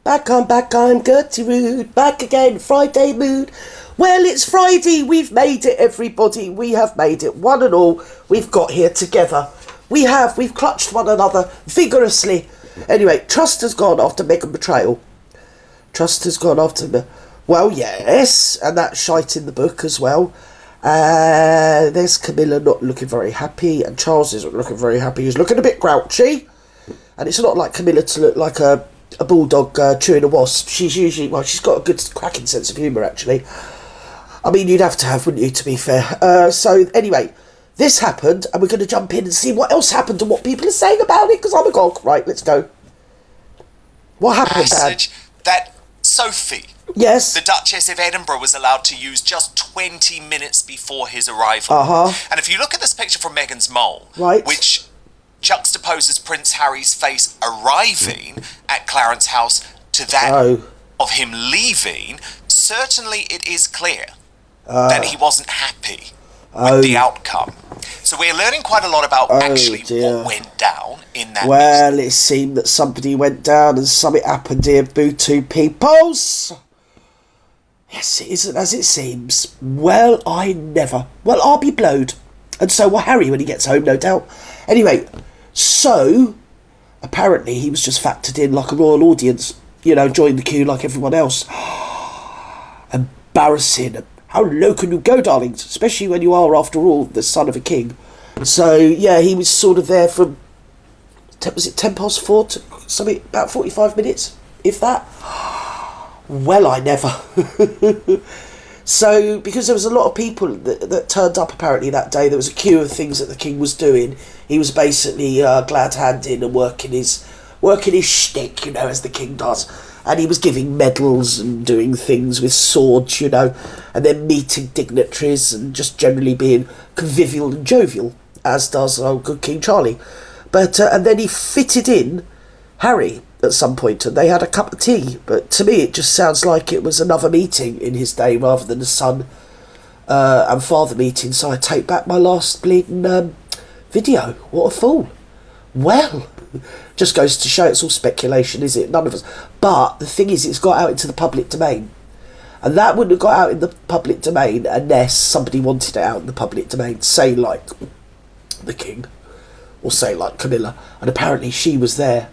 Back, I'm Gertie Rude, back again, Friday mood. Well, it's Friday, we've made it, everybody. We have made it, one and all. We've got here together. We've clutched one another vigorously. Anyway, Trust has gone after Meghan betrayal. Trust has gone after... Well, yes, and that shite in the book as well. There's Camilla not looking very happy, and Charles isn't looking very happy. He's looking a bit grouchy. And it's not like Camilla to look like a bulldog chewing a wasp. She's usually... Well, she's got a good cracking sense of humour, actually. I mean, you'd have to have, wouldn't you, to be fair? So, anyway, this happened, and we're going to jump in and see what else happened and what people are saying about it, because I'm a gog. Right, let's go. What happened, Dad? That Sophie, yes, the Duchess of Edinburgh, was allowed to use just 20 minutes before his arrival. And if you look at this picture from Meghan's mole, right, which juxtaposes Prince Harry's face arriving at Clarence House to that of him leaving, certainly it is clear that he wasn't happy with the outcome. So we're learning quite a lot about actually what went down in that meeting. It seemed that somebody went down and something happened here, Boo peoples. Yes, it isn't as it seems. Well, I never. Well, I'll be blowed. And so will Harry when he gets home, no doubt. Anyway, so apparently he was just factored in like a royal audience, you know, joined the queue like everyone else. Embarrassing. How low can you go, darlings? Especially when you are, after all, the son of a king. So, yeah, he was sort of there from, was it 4:10 to something, about 45 minutes, if that? Well, I never. So, because there was a lot of people that turned up apparently that day, there was a queue of things that the king was doing. He was basically glad-handing and working his shtick, you know, as the king does. And he was giving medals and doing things with swords, you know, and then meeting dignitaries and just generally being convivial and jovial, as does our good King Charlie. But and then he fitted in Harry at some point, and they had a cup of tea. But to me, it just sounds like it was another meeting in his day rather than a son and father meeting. So I take back my last bleeding video. What a fool. Well... Just goes to show it's all speculation, is it? None of us. But the thing is, it's got out into the public domain. And that wouldn't have got out in the public domain unless somebody wanted it out in the public domain. Say, like, the king. Or say, like, Camilla. And apparently she was there.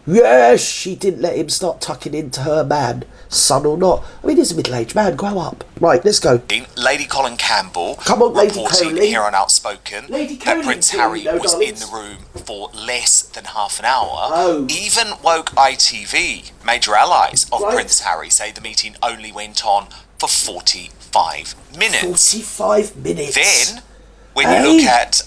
Yes, she didn't let him start tucking into her man, son or not. I mean, he's a middle-aged man. Grow up. Right, let's go. Lady Colin Campbell Come on, Lady reporting Colin. here on Outspoken that Prince Harry was in the room for less than half an hour. Even Woke ITV, major allies of Prince Harry, say the meeting only went on for 45 minutes. 45 minutes. Then, when you look at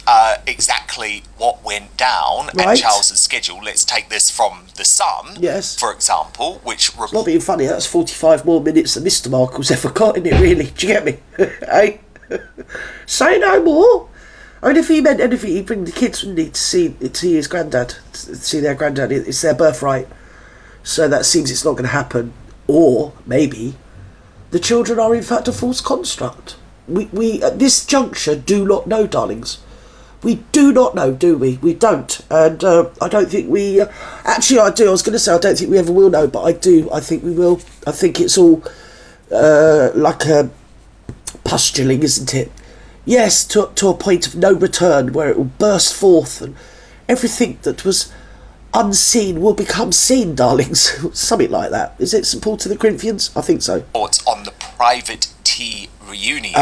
exactly what went down at Charles's schedule, let's take this from The Sun, for example, which... Not being funny, that's 45 more minutes than Mr. Markle's ever got, isn't it, really? Do you get me? Hey? Say no more. I mean, if he meant anything, he'd bring the kids, wouldn't he, to see his granddad, to see their granddad. It's their birthright. So that seems it's not going to happen. Or, maybe, the children are in fact a false construct. We at this juncture do not know, darlings. We do not know, do we? We don't. And I don't think we... actually, I do. I was going to say I don't think we ever will know, but I do. I think we will. I think it's all like a pustuling, isn't it? Yes, to a point of no return where it will burst forth and everything that was unseen will become seen, darlings. Something like that. Is it St. Paul to the Corinthians? I think so. It's on the private tea reunion.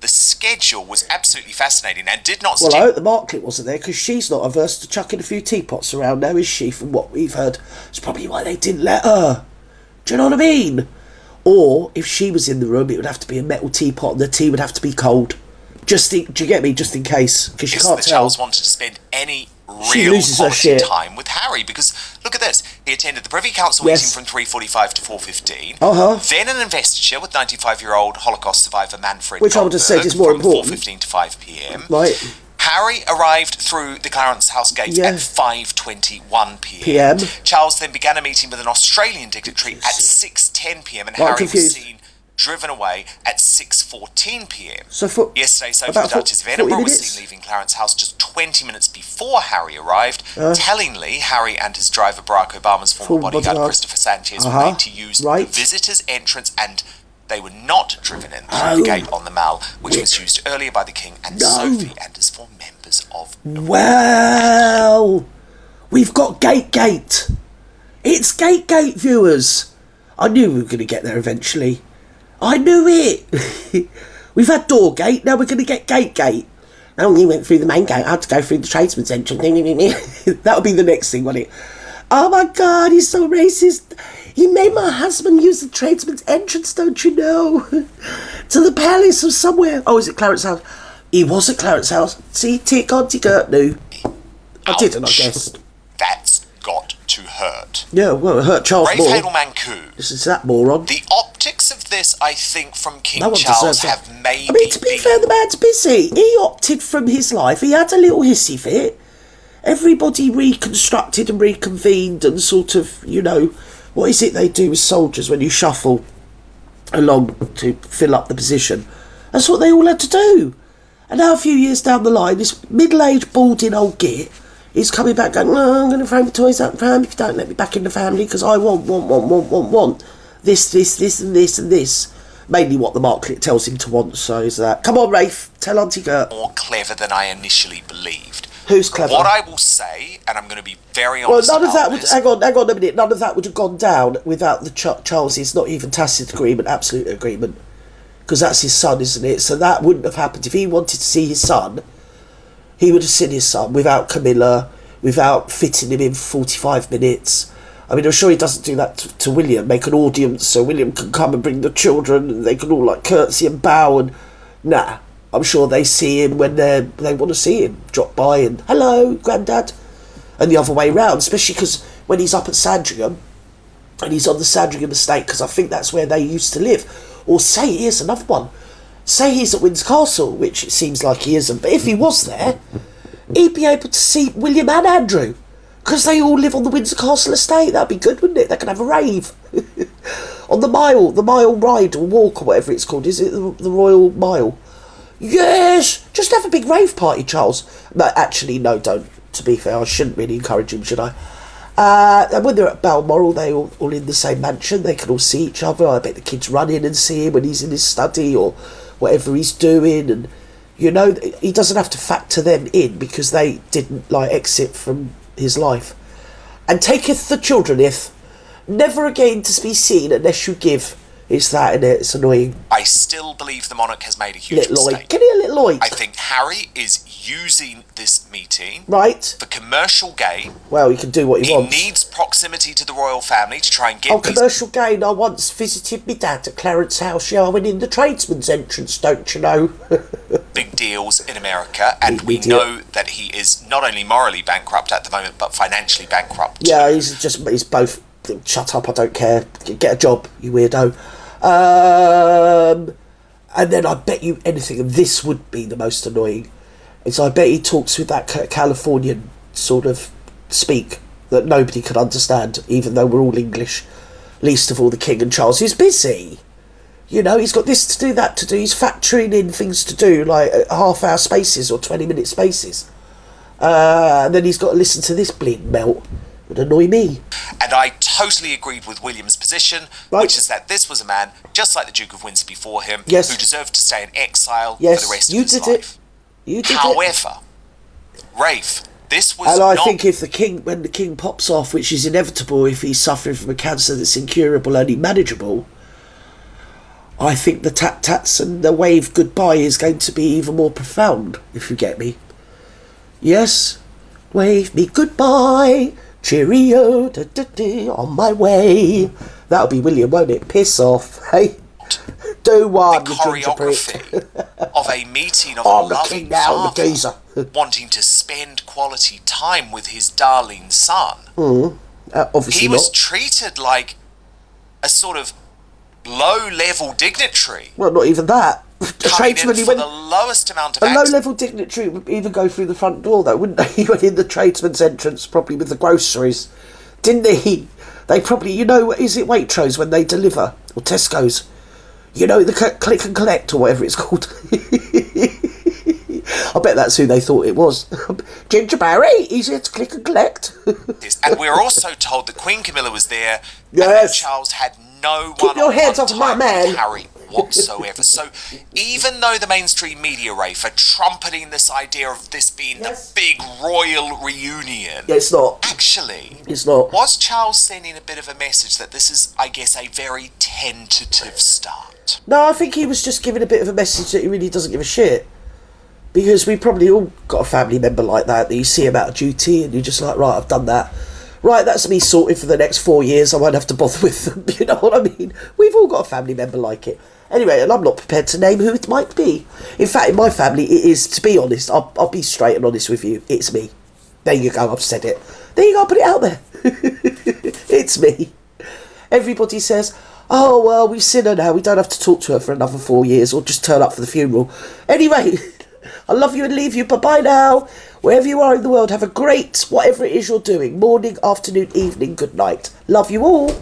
The schedule was absolutely fascinating and did not... Well, I hope the Marklet wasn't there, because she's not averse to chucking a few teapots around now, is she, from what we've heard? It's probably why they didn't let her. Do you know what I mean? Or, if she was in the room, it would have to be a metal teapot and the tea would have to be cold. Do you get me? Just in case, because you can't tell. Charles wanted to spend any real quality time with Harry, because look at this. He attended the Privy Council meeting from 3:45 to 4:15. Then an investiture with 95-year-old Holocaust survivor Manfred Which I would have said is more important. From 4:15 to 5 p.m. Right. Harry arrived through the Clarence House gates at 5:21 p.m. Charles then began a meeting with an Australian dignitary at 6:10 p.m. and Harry was seen driven away at 6:14 p.m. So Yesterday, Sophie, the Duchess of Edinburgh, was seen leaving Clarence House just 20 minutes before Harry arrived. Tellingly, Harry and his driver, Barack Obama's former bodyguard, Christopher Sanchez, were made to use the visitors' entrance, and they were not driven in through the gate on the Mall, which was used earlier by the King and Sophie and is for members of... Well, we've got Gate. It's Gate, viewers. I knew we were going to get there eventually. I knew it. We've had Doorgate, now we're going to get Gate. Oh, you went through the main gate, I had to go through the tradesman's entrance. That'll be the next thing, won't it? Oh my God, he's so racist. He made my husband use the tradesman's entrance, don't you know? To the palace of somewhere. Oh, is it Clarence House? He was at Clarence House. See, Gert knew. I didn't, I guess. That's got to hurt. Yeah, well, it hurt Charles Rafe more. Hadle-Mankoo. This is that moron. The optics of this, I think, from King Charles have maybe... I mean, to be fair, the man's busy. He opted from his life. He had a little hissy fit. Everybody reconstructed and reconvened and sort of, you know, what is it they do with soldiers when you shuffle along to fill up the position? That's what they all had to do. And now a few years down the line, this middle-aged, balding old git is coming back going, oh, I'm going to throw my toys out, fam, if you don't let me back in the family, because I want this, and this. Mainly what the market tells him to want, so is that. Come on, Rafe, tell Auntie Gert. More clever than I initially believed. Who's clever? What I will say, and I'm going to be very honest about this... Hang on a minute. None of that would have gone down without the Charles's not even tacit agreement, absolute agreement. Because that's his son, isn't it? So that wouldn't have happened. If he wanted to see his son, he would have seen his son without Camilla, without fitting him in for 45 minutes. I mean, I'm sure he doesn't do that to William, make an audience so William can come and bring the children and they can all like curtsy and bow and... Nah, I'm sure they see him when they want to see him, drop by and, hello, Grandad. And the other way round, especially because when he's up at Sandringham, and he's on the Sandringham estate, because I think that's where they used to live. Or say, here's another one, say he's at Windsor Castle, which it seems like he isn't, but if he was there, he'd be able to see William and Andrew, because they all live on the Windsor Castle estate. That'd be good, wouldn't it? They can have a rave. On the mile ride or walk or whatever it's called. Is it the Royal Mile? Yes! Just have a big rave party, Charles. No, actually, no, don't. To be fair, I shouldn't really encourage him, should I? And when they're at Balmoral, they're all in the same mansion. They can all see each other. I bet the kids run in and see him when he's in his study or whatever he's doing. And, you know, he doesn't have to factor them in because they didn't, like, exit from his life. And taketh the childreneth, never again to be seen unless you give. It's that, and it's annoying. I still believe the monarch has made a huge mistake. Can he a little oik? I think Harry is using this meeting for commercial gain. Well, he can do what he wants. He needs proximity to the royal family to try and get commercial gain. I once visited my dad at Clarence House. Yeah, I went in the tradesman's entrance, don't you know? Big deals in America, and we know that he is not only morally bankrupt at the moment, but financially bankrupt. Yeah, he's both. Shut up, I don't care. Get a job, you weirdo. And then I bet you anything, and this would be the most annoying, is I bet he talks with that Californian sort of speak that nobody could understand, even though we're all English, least of all the King and Charles, who's busy. You know, he's got this to do, that to do, he's factoring in things to do, like half-hour spaces or 20-minute spaces. And then he's got to listen to this bleed melt. Would annoy me. And I totally agreed with William's position, which is that this was a man, just like the Duke of Windsor before him, who deserved to stay in exile for the rest of his life. However, Rafe, this was and I think if when the King pops off, which is inevitable if he's suffering from a cancer that's incurable, only manageable, I think the tat-tats and the wave goodbye is going to be even more profound, if you get me. Yes? Wave me goodbye. Cheerio, on my way. That'll be William, won't it? Piss off, hey? Do one, the choreography of a meeting of a loving father wanting to spend quality time with his darling son. Obviously he was treated like a sort of low-level dignitary. Well, not even that. A tradesman, for the lowest amount of a low-level dignitary would even go through the front door, though, wouldn't they? He went in the tradesman's entrance, probably with the groceries, didn't he? They probably, you know, is it Waitrose when they deliver, or Tesco's? You know, the click and collect or whatever it's called. I bet that's who they thought it was. Ginger Barry, he's here to click and collect. And we're also told that Queen Camilla was there. Yes. And Charles had no Keep your hands off my man. Harry whatsoever. So even though the mainstream media, Rafe, are trumpeting this idea of this being the big royal reunion, it's not. Actually, it's not. Was Charles sending a bit of a message that this is, I guess, a very tentative start? No, I think he was just giving a bit of a message that he really doesn't give a shit. Because we probably all got a family member like that you see him out of duty and you're just like, right, I've done that. Right, that's me sorted for the next 4 years. I won't have to bother with them. You know what I mean? We've all got a family member like it. Anyway, and I'm not prepared to name who it might be. In fact, in my family, it is, to be honest, I'll be straight and honest with you. It's me. There you go, I've said it. There you go, I'll put it out there. It's me. Everybody says, oh, well, we've seen her now. We don't have to talk to her for another 4 years or just turn up for the funeral. Anyway, I love you and leave you. Bye-bye now. Wherever you are in the world, have a great, whatever it is you're doing. Morning, afternoon, evening, good night. Love you all.